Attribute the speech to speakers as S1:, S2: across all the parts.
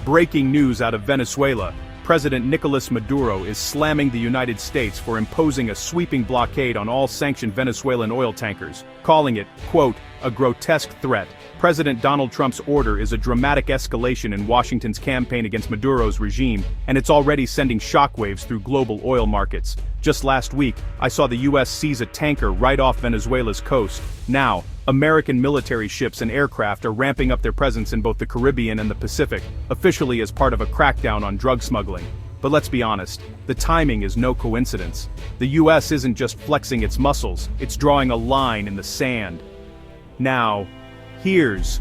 S1: Breaking news out of Venezuela. President Nicolas Maduro is slamming the United States for imposing a sweeping blockade on all sanctioned Venezuelan oil tankers, calling it, quote, a grotesque threat. President Donald Trump's order is a dramatic escalation in Washington's campaign against Maduro's regime, and it's already sending shockwaves through global oil markets. Just last week, I saw the U.S. seize a tanker right off Venezuela's coast. Now, American military ships and aircraft are ramping up their presence in both the Caribbean and the Pacific, officially as part of a crackdown on drug smuggling. But let's be honest, the timing is no coincidence. The U.S. isn't just flexing its muscles, it's drawing a line in the sand. Now, here's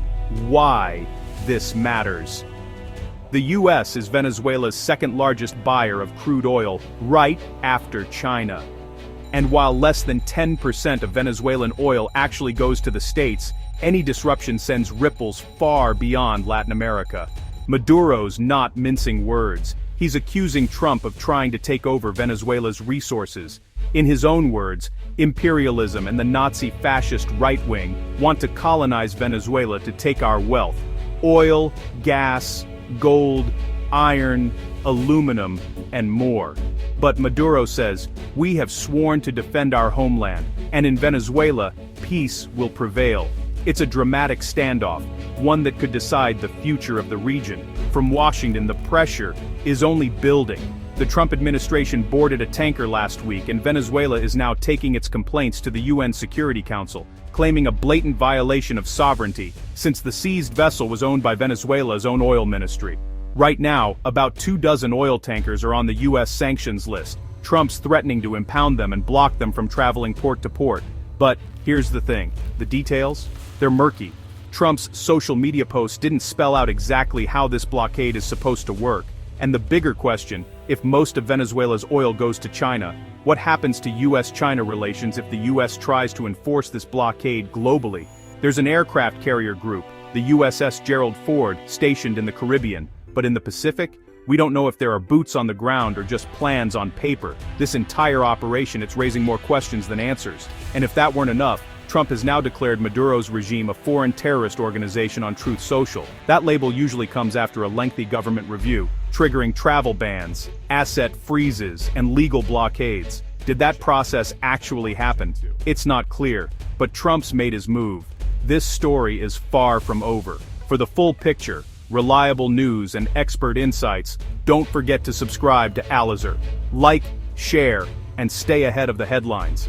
S1: why this matters. The U.S. is Venezuela's second-largest buyer of crude oil, right after China. And while less than 10% of Venezuelan oil actually goes to the States, any disruption sends ripples far beyond Latin America. Maduro's not mincing words. He's accusing Trump of trying to take over Venezuela's resources. In his own words, imperialism and the Nazi fascist right wing want to colonize Venezuela to take our wealth. Oil, gas, gold, iron, aluminum, and more. But Maduro says, we have sworn to defend our homeland, and in Venezuela, peace will prevail. It's a dramatic standoff, one that could decide the future of the region. From Washington, the pressure is only building. The Trump administration boarded a tanker last week, and Venezuela is now taking its complaints to the UN Security Council, claiming a blatant violation of sovereignty, since the seized vessel was owned by Venezuela's own oil ministry. Right now, about 24 oil tankers are on the U.S. sanctions list. Trump's threatening to impound them and block them from traveling port to port. But here's the thing, the details? They're murky. Trump's social media posts didn't spell out exactly how this blockade is supposed to work. And the bigger question, if most of Venezuela's oil goes to China, what happens to U.S.-China relations if the U.S. tries to enforce this blockade globally? There's an aircraft carrier group, the USS Gerald Ford, stationed in the Caribbean. But in the Pacific, we don't know if there are boots on the ground or just plans on paper. This entire operation, it's raising more questions than answers. And if that weren't enough, Trump has now declared Maduro's regime a foreign terrorist organization on Truth Social. That label usually comes after a lengthy government review, triggering travel bans, asset freezes, and legal blockades. Did that process actually happen? It's not clear, but Trump's made his move. This story is far from over. For the full picture, reliable news and expert insights, don't forget to subscribe to Alizar. Like, share, and stay ahead of the headlines.